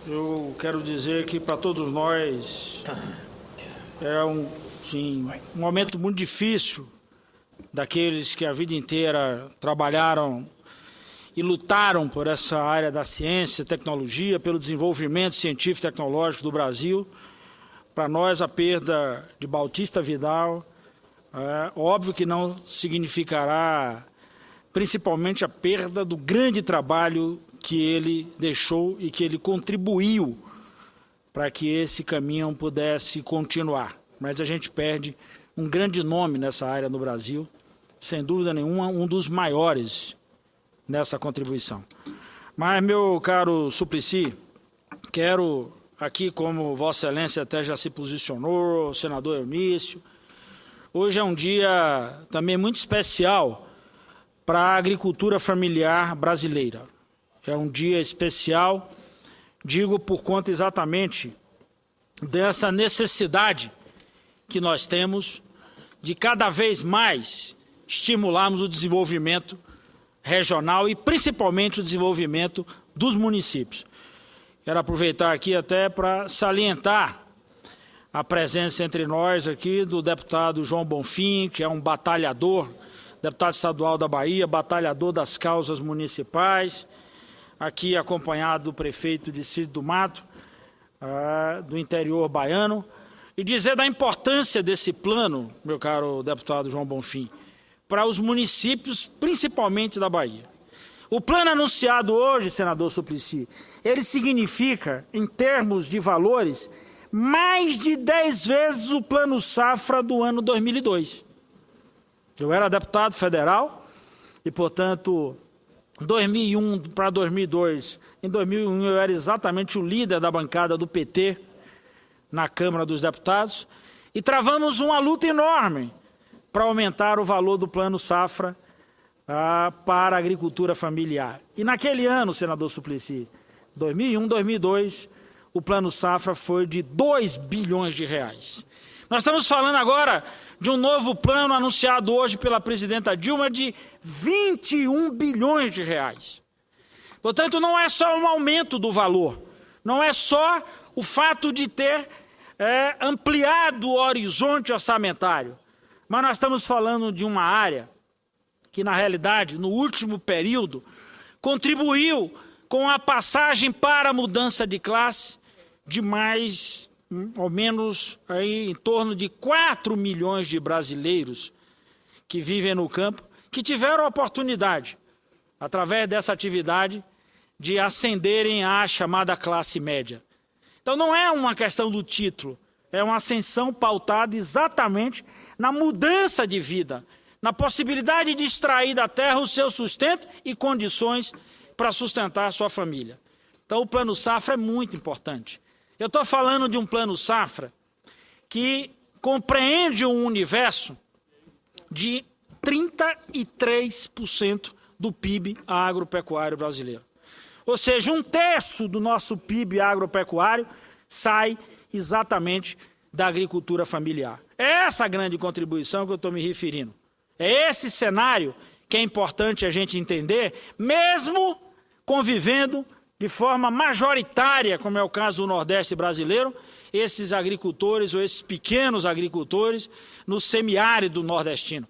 eu quero dizer que para todos nós é um momento muito difícil daqueles que a vida inteira trabalharam e lutaram por essa área da ciência e tecnologia, pelo desenvolvimento científico e tecnológico do Brasil. Para nós, a perda de Bautista Vidal, óbvio que não significará principalmente a perda do grande trabalho que ele deixou e que ele contribuiu para que esse caminho pudesse continuar. Mas a gente perde um grande nome nessa área no Brasil, sem dúvida nenhuma, um dos maiores nessa contribuição. Mas, meu caro Suplicy, quero aqui, como Vossa Excelência até já se posicionou, o senador Eunício, hoje é um dia também muito especial para a agricultura familiar brasileira. É um dia especial, digo por conta exatamente dessa necessidade que nós temos de cada vez mais estimularmos o desenvolvimento regional e principalmente o desenvolvimento dos municípios. Quero aproveitar aqui até para salientar a presença entre nós aqui do deputado João Bonfim, que é um batalhador, deputado estadual da Bahia, batalhador das causas municipais, aqui acompanhado do prefeito de Cícero do Mato, do interior baiano, e dizer da importância desse plano, meu caro deputado João Bonfim, para os municípios, principalmente da Bahia. O plano anunciado hoje, senador Suplicy, ele significa, em termos de valores, mais de 10 vezes o plano safra do ano 2002. Eu era deputado federal e, portanto, 2001 para 2002, em 2001 eu era exatamente o líder da bancada do PT na Câmara dos Deputados e travamos uma luta enorme para aumentar o valor do plano safra para a agricultura familiar. E naquele ano, senador Suplicy, 2001, 2002, o plano safra foi de 2 bilhões de reais. Nós estamos falando agora de um novo plano anunciado hoje pela presidenta Dilma de 21 bilhões de reais. Portanto, não é só um aumento do valor, não é só o fato de ter ampliado o horizonte orçamentário, mas nós estamos falando de uma área que, na realidade, no último período, contribuiu com a passagem para a mudança de classe de mais ou menos aí, em torno de 4 milhões de brasileiros que vivem no campo, que tiveram a oportunidade, através dessa atividade, de ascenderem à chamada classe média. Então não é uma questão do título, é uma ascensão pautada exatamente na mudança de vida, na possibilidade de extrair da terra o seu sustento e condições para sustentar a sua família. Então o plano safra é muito importante. Eu estou falando de um plano safra que compreende um universo de 33% do PIB agropecuário brasileiro. Ou seja, 1/3 do nosso PIB agropecuário sai exatamente da agricultura familiar. É essa a grande contribuição que eu estou me referindo. É esse cenário que é importante a gente entender, mesmo convivendo de forma majoritária, como é o caso do Nordeste brasileiro, esses agricultores ou esses pequenos agricultores no semiárido nordestino.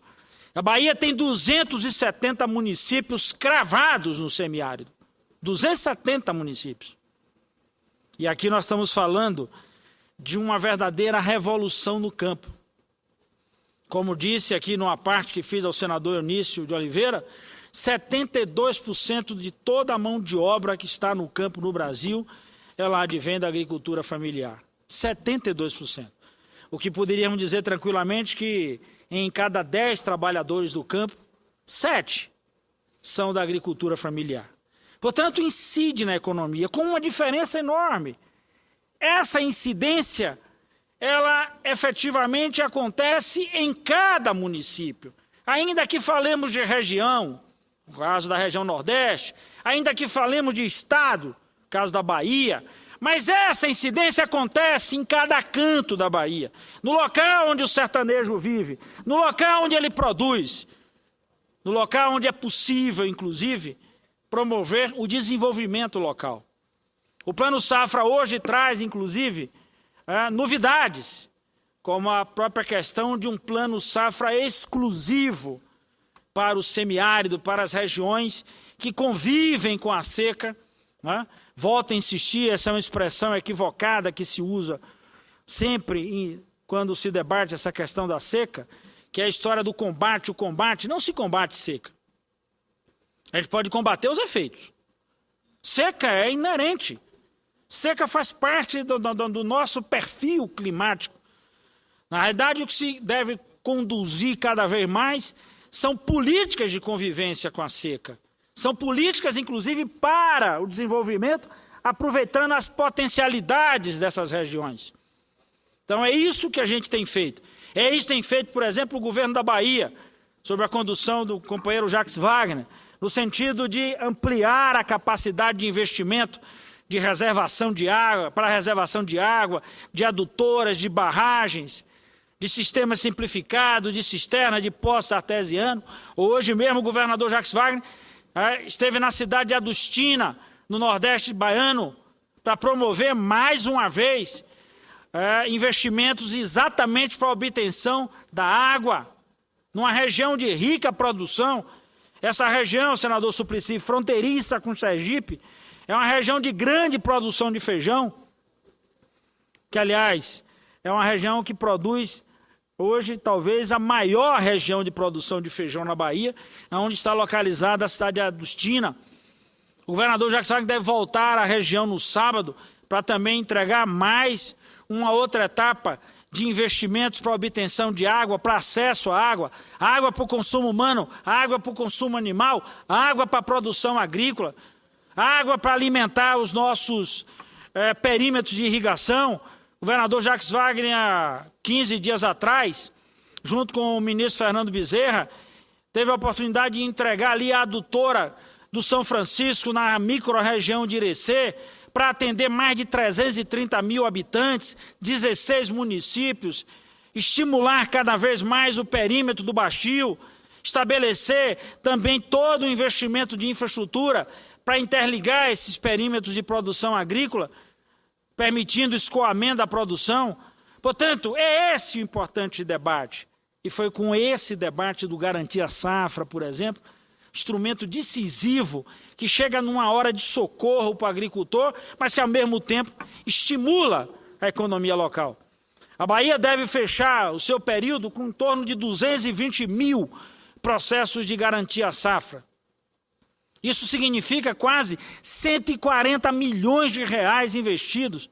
A Bahia tem 270 municípios cravados no semiárido. 270 municípios. E aqui nós estamos falando de uma verdadeira revolução no campo. Como disse aqui numa parte que fiz ao senador Eunício de Oliveira, 72% de toda a mão de obra que está no campo no Brasil, ela advém da agricultura familiar. 72%. O que poderíamos dizer tranquilamente que em cada 10 trabalhadores do campo, 7 são da agricultura familiar. Portanto, incide na economia com uma diferença enorme. Essa incidência, ela efetivamente acontece em cada município. Ainda que falemos de região, no caso da região Nordeste, ainda que falemos de estado, no caso da Bahia, mas essa incidência acontece em cada canto da Bahia, no local onde o sertanejo vive, no local onde ele produz, no local onde é possível, inclusive, promover o desenvolvimento local. O Plano Safra hoje traz, inclusive, novidades, como a própria questão de um Plano Safra exclusivo para o semiárido, para as regiões que convivem com a seca. Volto a insistir, essa é uma expressão equivocada que se usa sempre quando se debate essa questão da seca, que é a história do combate. O combate não se combate seca. A gente pode combater os efeitos. Seca é inerente. Seca faz parte do nosso perfil climático. Na realidade, o que se deve conduzir cada vez mais são políticas de convivência com a seca. São políticas, inclusive, para o desenvolvimento, aproveitando as potencialidades dessas regiões. Então, é isso que a gente tem feito. É isso que tem feito, por exemplo, o governo da Bahia, sob a condução do companheiro Jacques Wagner, no sentido de ampliar a capacidade de investimento de reservação de água, para reservação de água, de adutoras, de barragens, de sistema simplificado, de cisterna, de poço artesiano. Hoje mesmo o governador Jacques Wagner esteve na cidade de Adustina, no Nordeste baiano, para promover mais uma vez investimentos exatamente para a obtenção da água, numa região de rica produção. Essa região, senador Suplicy, fronteiriça com Sergipe, é uma região de grande produção de feijão, que, aliás, é uma região que produz, hoje, talvez a maior região de produção de feijão na Bahia, onde está localizada a cidade de Adustina. O governador Jacques Wagner deve voltar à região no sábado para também entregar mais uma outra etapa de investimentos para obtenção de água, para acesso à água, água para o consumo humano, água para o consumo animal, água para a produção agrícola, água para alimentar os nossos perímetros de irrigação. O governador Jacques Wagner, há 15 dias atrás, junto com o ministro Fernando Bezerra, teve a oportunidade de entregar ali a adutora do São Francisco, na micro-região de Irecê, para atender mais de 330 mil habitantes, 16 municípios, estimular cada vez mais o perímetro do Baixio, estabelecer também todo o investimento de infraestrutura para interligar esses perímetros de produção agrícola, permitindo o escoamento da produção. Portanto, é esse o importante debate. E foi com esse debate do Garantia Safra, por exemplo, instrumento decisivo, que chega numa hora de socorro para o agricultor, mas que, ao mesmo tempo, estimula a economia local. A Bahia deve fechar o seu período com em torno de 220 mil processos de garantia safra. Isso significa quase 140 milhões de reais investidos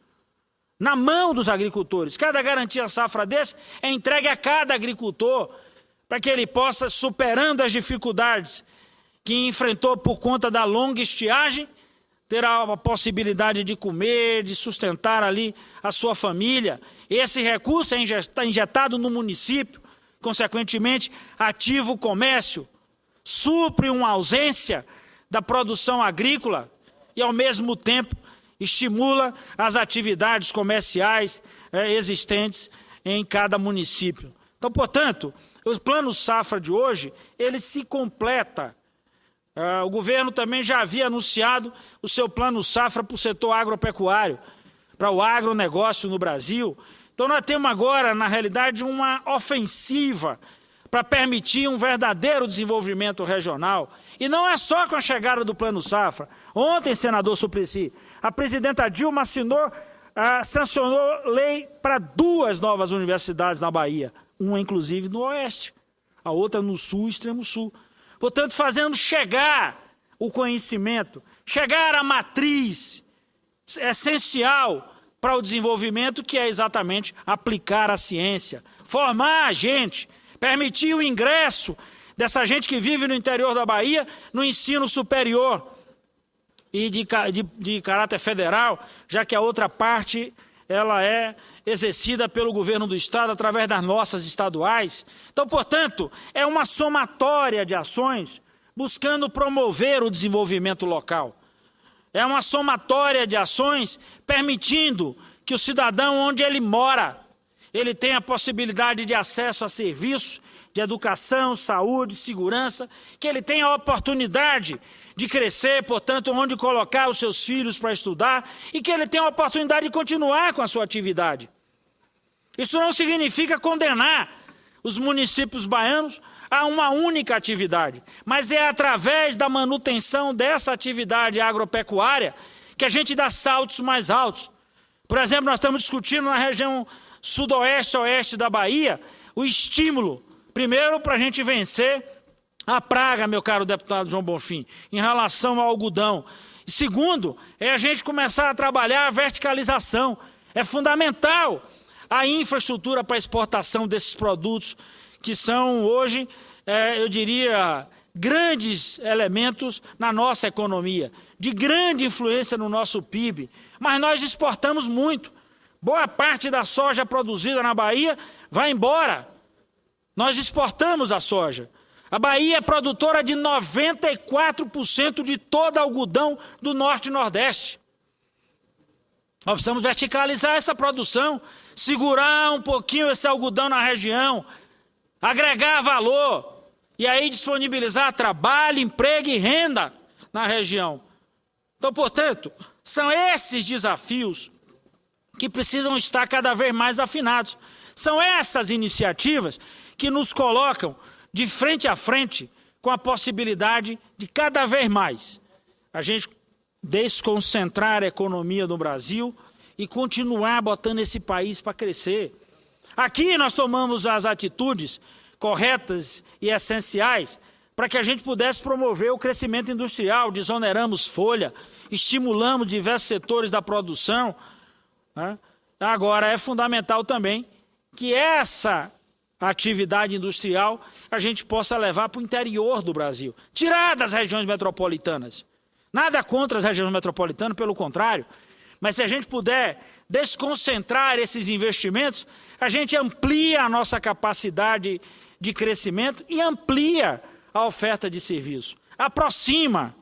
na mão dos agricultores. Cada garantia safra desse é entregue a cada agricultor para que ele possa, superando as dificuldades que enfrentou por conta da longa estiagem, ter a possibilidade de comer, de sustentar ali a sua família. Esse recurso está injetado no município, consequentemente, ativa o comércio, supre uma ausência da produção agrícola e, ao mesmo tempo, estimula as atividades comerciais existentes em cada município. Então, portanto, o Plano Safra de hoje, ele se completa. O governo também já havia anunciado o seu Plano Safra para o setor agropecuário, para o agronegócio no Brasil. Então, nós temos agora, na realidade, uma ofensiva para permitir um verdadeiro desenvolvimento regional. E não é só com a chegada do Plano Safra. Ontem, senador Suplicy, a presidenta Dilma sancionou lei para 2 novas universidades na Bahia, uma, inclusive, no Oeste, a outra no Sul, Extremo Sul. Portanto, fazendo chegar o conhecimento, chegar à matriz essencial para o desenvolvimento, que é exatamente aplicar a ciência, formar a gente, permitir o ingresso dessa gente que vive no interior da Bahia no ensino superior e de caráter federal, já que a outra parte ela é exercida pelo governo do Estado através das nossas estaduais. Então, portanto, é uma somatória de ações buscando promover o desenvolvimento local. É uma somatória de ações permitindo que o cidadão, onde ele mora, ele tenha a possibilidade de acesso a serviços, de educação, saúde, segurança, que ele tenha a oportunidade de crescer, portanto, onde colocar os seus filhos para estudar, e que ele tenha a oportunidade de continuar com a sua atividade. Isso não significa condenar os municípios baianos a uma única atividade, mas é através da manutenção dessa atividade agropecuária que a gente dá saltos mais altos. Por exemplo, nós estamos discutindo na região sudoeste, oeste da Bahia, o estímulo, primeiro, para a gente vencer a praga, meu caro deputado João Bonfim, em relação ao algodão. E segundo, é a gente começar a trabalhar a verticalização. É fundamental a infraestrutura para exportação desses produtos, que são hoje, eu diria, grandes elementos na nossa economia, de grande influência no nosso PIB. Mas nós exportamos muito. Boa parte da soja produzida na Bahia vai embora. Nós exportamos a soja. A Bahia é produtora de 94% de todo algodão do Norte e Nordeste. Nós precisamos verticalizar essa produção, segurar um pouquinho esse algodão na região, agregar valor e aí disponibilizar trabalho, emprego e renda na região. Então, portanto, são esses desafios que precisam estar cada vez mais afinados. São essas iniciativas que nos colocam de frente a frente com a possibilidade de cada vez mais a gente desconcentrar a economia do Brasil e continuar botando esse país para crescer. Aqui nós tomamos as atitudes corretas e essenciais para que a gente pudesse promover o crescimento industrial, desoneramos folha, estimulamos diversos setores da produção, né? Agora é fundamental também que essa atividade industrial a gente possa levar para o interior do Brasil, tirar das regiões metropolitanas. Nada contra as regiões metropolitanas, pelo contrário, mas se a gente puder desconcentrar esses investimentos, a gente amplia a nossa capacidade de crescimento e amplia a oferta de serviço. Aproxima,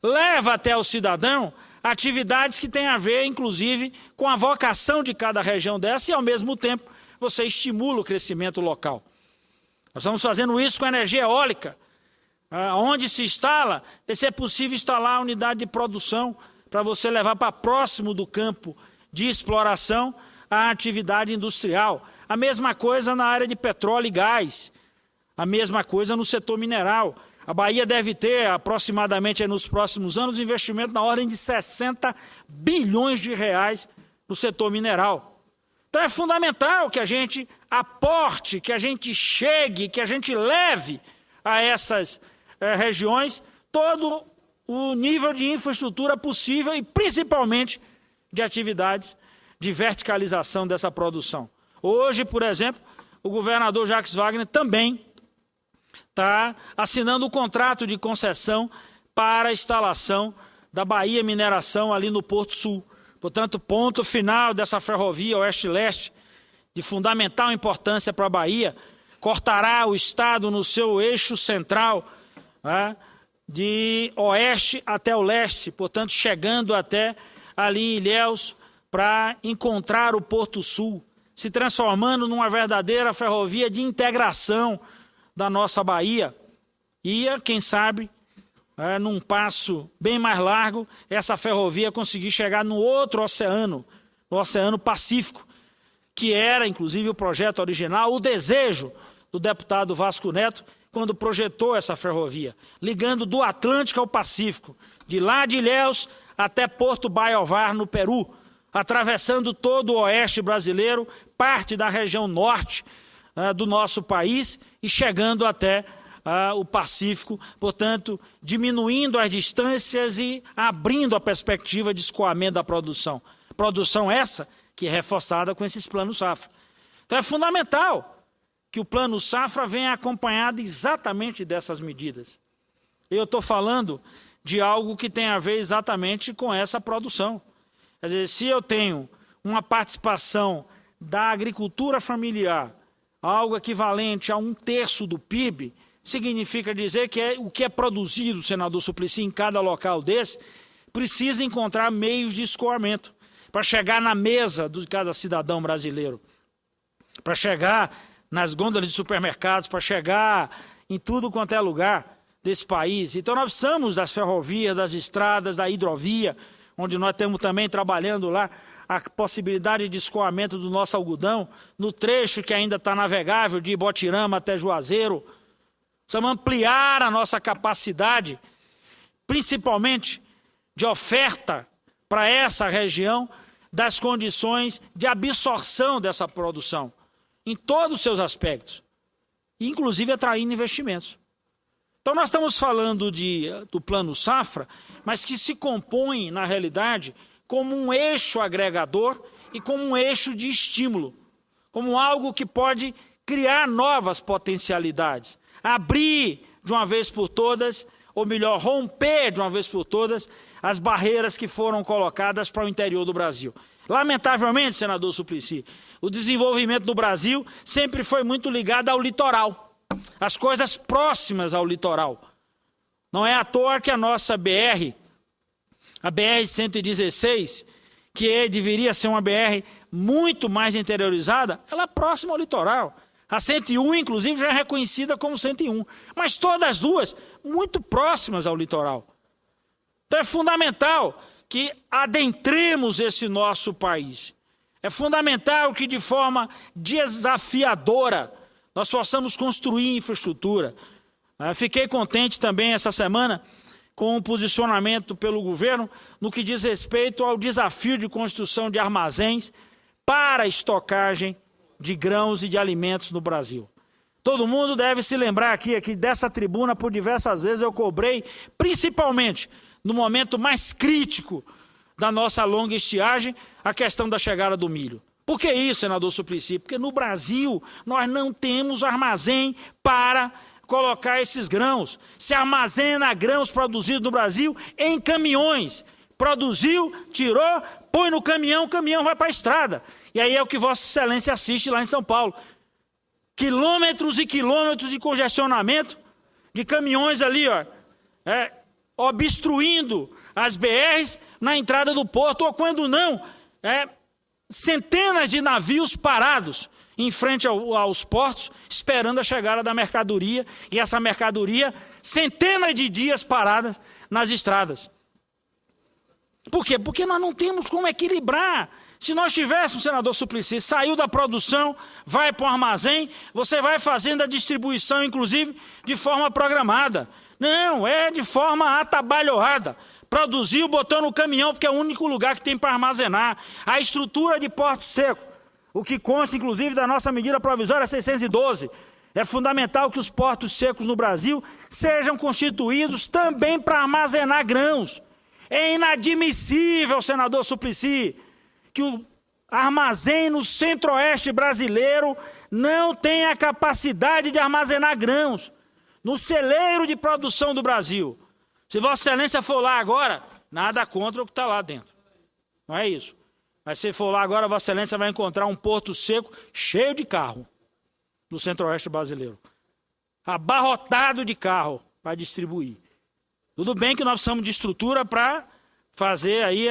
leva até o cidadão atividades que têm a ver, inclusive, com a vocação de cada região dessa e, ao mesmo tempo, você estimula o crescimento local. Nós estamos fazendo isso com a energia eólica. Onde se instala, se é possível instalar a unidade de produção para você levar para próximo do campo de exploração a atividade industrial. A mesma coisa na área de petróleo e gás. A mesma coisa no setor mineral. A Bahia deve ter, aproximadamente nos próximos anos, investimento na ordem de 60 bilhões de reais no setor mineral. Então é fundamental que a gente aporte, que a gente chegue, que a gente leve a essas regiões todo o nível de infraestrutura possível e principalmente de atividades de verticalização dessa produção. Hoje, por exemplo, o governador Jacques Wagner também está assinando o contrato de concessão para a instalação da Bahia Mineração ali no Porto Sul. Portanto, ponto final dessa ferrovia oeste-leste, de fundamental importância para a Bahia, cortará o estado no seu eixo central, né, de oeste até o leste, portanto, chegando até ali em Ilhéus, para encontrar o Porto Sul, se transformando numa verdadeira ferrovia de integração da nossa Bahia. E, quem sabe, num passo bem mais largo, essa ferrovia conseguir chegar no outro oceano, no Oceano Pacífico, que era, inclusive, o projeto original, o desejo do deputado Vasco Neto, quando projetou essa ferrovia, ligando do Atlântico ao Pacífico, de lá de Ilhéus até Porto Baiovar, no Peru, atravessando todo o oeste brasileiro, parte da região norte do nosso país e chegando até o Pacífico, portanto, diminuindo as distâncias e abrindo a perspectiva de escoamento da produção. Produção essa que é reforçada com esses planos safra. Então é fundamental que o plano safra venha acompanhado exatamente dessas medidas. Eu estou falando de algo que tem a ver exatamente com essa produção. Quer dizer, se eu tenho uma participação da agricultura familiar, algo equivalente a 1/3 do PIB, significa dizer que o que é produzido, senador Suplicy, em cada local desse, precisa encontrar meios de escoamento para chegar na mesa de cada cidadão brasileiro, para chegar nas gôndolas de supermercados, para chegar em tudo quanto é lugar desse país. Então nós precisamos das ferrovias, das estradas, da hidrovia, onde nós estamos também trabalhando lá a possibilidade de escoamento do nosso algodão, no trecho que ainda está navegável, de Ibotirama até Juazeiro. Precisamos ampliar a nossa capacidade, principalmente de oferta para essa região, das condições de absorção dessa produção, em todos os seus aspectos, inclusive atraindo investimentos. Então nós estamos falando do Plano Safra, mas que se compõe, na realidade, como um eixo agregador e como um eixo de estímulo, como algo que pode criar novas potencialidades, abrir de uma vez por todas, ou melhor, romper de uma vez por todas, as barreiras que foram colocadas para o interior do Brasil. Lamentavelmente, senador Suplicy, o desenvolvimento do Brasil sempre foi muito ligado ao litoral, às coisas próximas ao litoral. Não é à toa que a nossa BR, a BR-116, que deveria ser uma BR muito mais interiorizada, ela é próxima ao litoral. A 101, inclusive, já é reconhecida como 101. Mas todas as duas muito próximas ao litoral. Então é fundamental que adentremos esse nosso país. É fundamental que, de forma desafiadora, nós possamos construir infraestrutura. Fiquei contente também essa semana com o posicionamento pelo governo no que diz respeito ao desafio de construção de armazéns para estocagem de grãos e de alimentos no Brasil. Todo mundo deve se lembrar aqui dessa tribuna, por diversas vezes eu cobrei, principalmente no momento mais crítico da nossa longa estiagem, a questão da chegada do milho. Por que isso, senador Suplicy? Porque no Brasil nós não temos armazém para colocar esses grãos. Se armazena grãos produzidos no Brasil em caminhões. Produziu, tirou, põe no caminhão, o caminhão vai para a estrada. E aí é o que Vossa Excelência assiste lá em São Paulo. Quilômetros e quilômetros de congestionamento de caminhões ali, ó, obstruindo as BRs na entrada do porto, ou quando não, centenas de navios parados em frente aos portos, esperando a chegada da mercadoria, e essa mercadoria, centenas de dias paradas nas estradas. Por quê? Porque nós não temos como equilibrar. Se nós tivéssemos, senador Suplicy, saiu da produção, vai para o armazém, você vai fazendo a distribuição, inclusive, de forma programada. Não, é de forma atabalhoada. Produziu, botou no caminhão, porque é o único lugar que tem para armazenar. A estrutura de Porto Seco, o que consta, inclusive, da nossa medida provisória 612, é fundamental que os portos secos no Brasil sejam constituídos também para armazenar grãos. É inadmissível, senador Suplicy, que o armazém no centro-oeste brasileiro não tenha a capacidade de armazenar grãos no celeiro de produção do Brasil. Se Vossa Excelência for lá agora, nada contra o que está lá dentro. Não é isso. Mas se for lá agora, Vossa Excelência vai encontrar um porto seco cheio de carro no centro-oeste brasileiro. Abarrotado de carro para distribuir. Tudo bem que nós precisamos de estrutura para fazer aí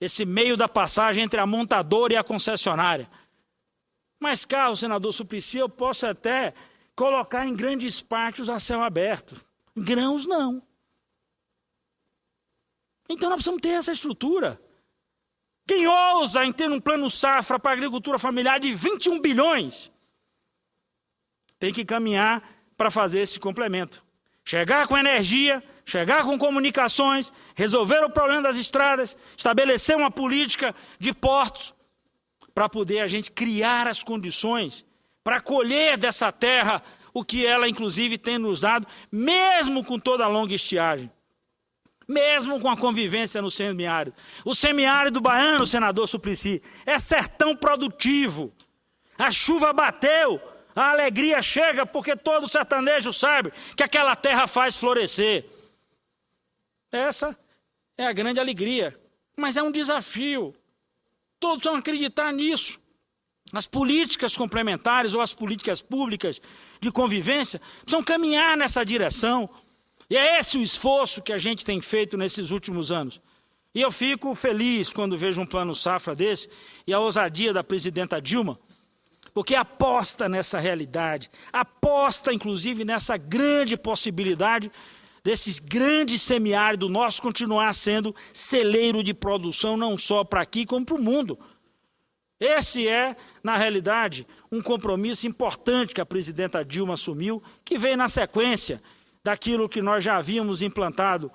esse meio da passagem entre a montadora e a concessionária. Mas carro, senador Suplicy, eu posso até colocar em grandes pátios a céu aberto. Grãos não. Então nós precisamos ter essa estrutura. Quem ousa em ter um plano safra para a agricultura familiar de 21 bilhões, tem que caminhar para fazer esse complemento. Chegar com energia, chegar com comunicações, resolver o problema das estradas, estabelecer uma política de portos, para poder a gente criar as condições para colher dessa terra o que ela, inclusive, tem nos dado, mesmo com toda a longa estiagem, mesmo com a convivência no semiárido. O semiárido baiano, senador Suplicy, é sertão produtivo. A chuva bateu, a alegria chega, porque todo sertanejo sabe que aquela terra faz florescer. Essa é a grande alegria, mas é um desafio. Todos vão acreditar nisso. As políticas complementares ou as políticas públicas de convivência precisam caminhar nessa direção. E é esse o esforço que a gente tem feito nesses últimos anos. E eu fico feliz quando vejo um plano safra desse e a ousadia da presidenta Dilma porque aposta nessa realidade, aposta inclusive nessa grande possibilidade desses grandes semiáridos nossos continuar sendo celeiro de produção não só para aqui como para o mundo. Esse é, na realidade, um compromisso importante que a presidenta Dilma assumiu, que vem na sequência daquilo que nós já havíamos implantado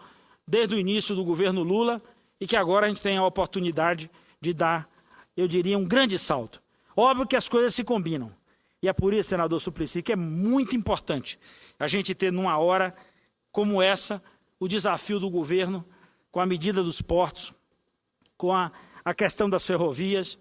desde o início do governo Lula e que agora a gente tem a oportunidade de dar, eu diria, um grande salto. Óbvio que as coisas se combinam. E é por isso, senador Suplicy, que é muito importante a gente ter, numa hora como essa, o desafio do governo com a medida dos portos, com a questão das ferrovias.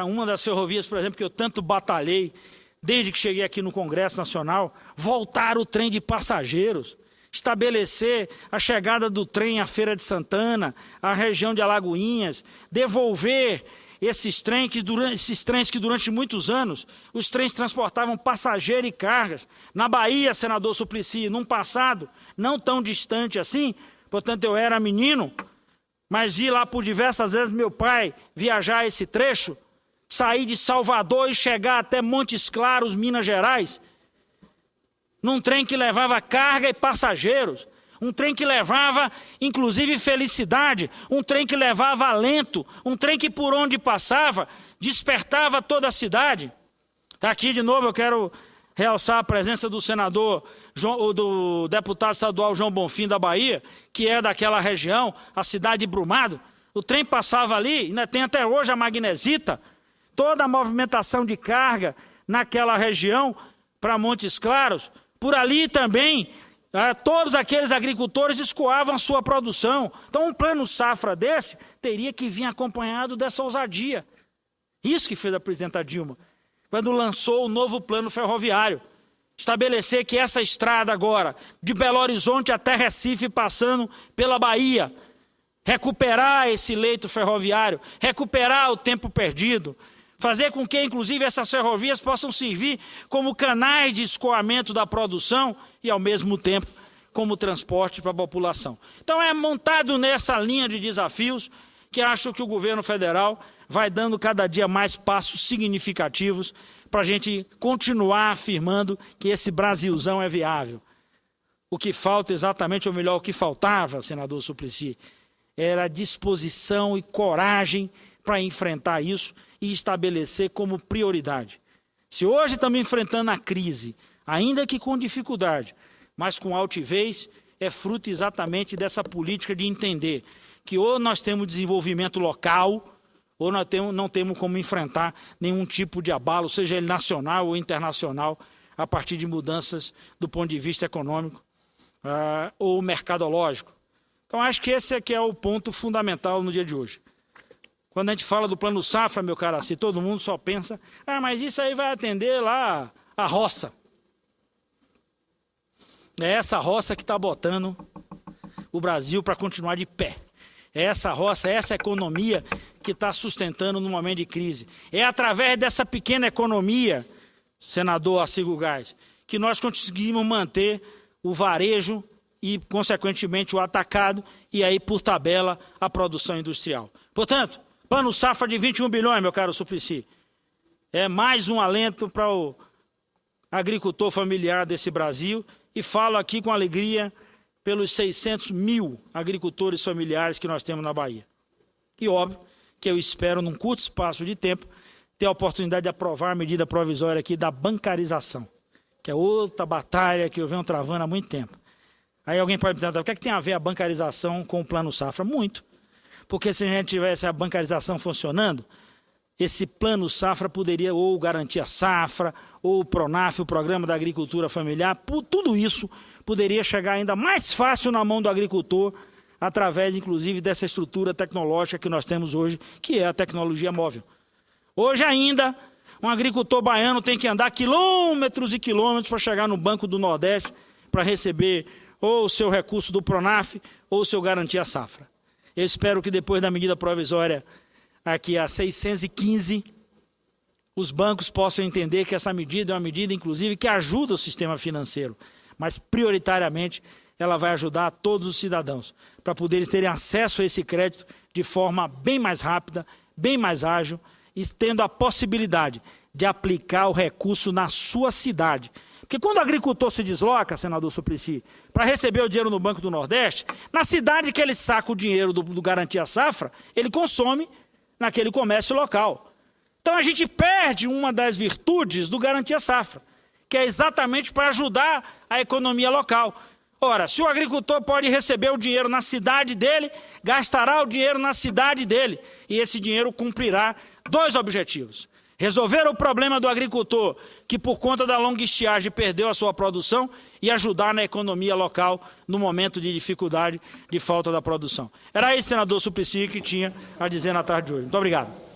Uma das ferrovias, por exemplo, que eu tanto batalhei desde que cheguei aqui no Congresso Nacional, voltar o trem de passageiros, estabelecer a chegada do trem à Feira de Santana, à região de Alagoinhas, devolver esses trens que durante muitos anos os trens transportavam passageiro e cargas. Na Bahia, senador Suplicy, num passado não tão distante assim, portanto eu era menino, mas vi lá por diversas vezes meu pai viajar esse trecho, sair de Salvador e chegar até Montes Claros, Minas Gerais, num trem que levava carga e passageiros, um trem que levava, inclusive, felicidade, um trem que levava alento, um trem que, por onde passava, despertava toda a cidade. Está aqui de novo, eu quero realçar a presença do senador, do deputado estadual João Bonfim da Bahia, que é daquela região, a cidade de Brumado. O trem passava ali, ainda tem até hoje a Magnesita, toda a movimentação de carga naquela região para Montes Claros. Por ali também, todos aqueles agricultores escoavam a sua produção. Então, um plano safra desse teria que vir acompanhado dessa ousadia. Isso que fez a presidenta Dilma, quando lançou o novo plano ferroviário. Estabelecer que essa estrada agora, de Belo Horizonte até Recife, passando pela Bahia, recuperar esse leito ferroviário, recuperar o tempo perdido, fazer com que, inclusive, essas ferrovias possam servir como canais de escoamento da produção e, ao mesmo tempo, como transporte para a população. Então, é montado nessa linha de desafios que acho que o governo federal vai dando cada dia mais passos significativos para a gente continuar afirmando que esse Brasilzão é viável. O que falta exatamente, ou melhor, o que faltava, senador Suplicy, era disposição e coragem para enfrentar isso e estabelecer como prioridade. Se hoje estamos enfrentando a crise, ainda que com dificuldade, mas com altivez, é fruto exatamente dessa política de entender que ou nós temos desenvolvimento local, ou nós não temos como enfrentar nenhum tipo de abalo, seja ele nacional ou internacional, a partir de mudanças do ponto de vista econômico ou mercadológico. Então, acho que esse aqui é o ponto fundamental no dia de hoje. Quando a gente fala do plano safra, meu cara, assim, todo mundo só pensa, mas isso aí vai atender lá a roça. É essa roça que está botando o Brasil para continuar de pé. É essa roça, é essa economia que está sustentando no momento de crise. É através dessa pequena economia, senador Arcigo Gás, que nós conseguimos manter o varejo e, consequentemente, o atacado e aí, por tabela, a produção industrial. Portanto, plano safra de 21 bilhões, meu caro Suplicy, é mais um alento para o agricultor familiar desse Brasil e falo aqui com alegria pelos 600 mil agricultores familiares que nós temos na Bahia. E óbvio que eu espero, num curto espaço de tempo, ter a oportunidade de aprovar a medida provisória aqui da bancarização, que é outra batalha que eu venho travando há muito tempo. Aí alguém pode me perguntar, o que é que tem a ver a bancarização com o plano safra? Muito. Porque se a gente tivesse a bancarização funcionando, esse plano safra poderia ou garantir a safra, ou o PRONAF, o Programa da Agricultura Familiar, tudo isso poderia chegar ainda mais fácil na mão do agricultor, através, inclusive, dessa estrutura tecnológica que nós temos hoje, que é a tecnologia móvel. Hoje ainda, um agricultor baiano tem que andar quilômetros e quilômetros para chegar no Banco do Nordeste para receber ou o seu recurso do PRONAF ou o seu garantia safra. Eu espero que depois da medida provisória aqui a 615, os bancos possam entender que essa medida é uma medida, inclusive, que ajuda o sistema financeiro, mas prioritariamente ela vai ajudar a todos os cidadãos, para poderem terem acesso a esse crédito de forma bem mais rápida, bem mais ágil, e tendo a possibilidade de aplicar o recurso na sua cidade. Porque quando o agricultor se desloca, senador Suplicy, para receber o dinheiro no Banco do Nordeste, na cidade que ele saca o dinheiro do Garantia Safra, ele consome naquele comércio local. Então a gente perde uma das virtudes do Garantia Safra, que é exatamente para ajudar a economia local. Ora, se o agricultor pode receber o dinheiro na cidade dele, gastará o dinheiro na cidade dele. E esse dinheiro cumprirá dois objetivos. Resolver o problema do agricultor, que por conta da longa estiagem perdeu a sua produção, e ajudar na economia local no momento de dificuldade, de falta da produção. Era isso, senador Suplicy, que tinha a dizer na tarde de hoje. Muito obrigado.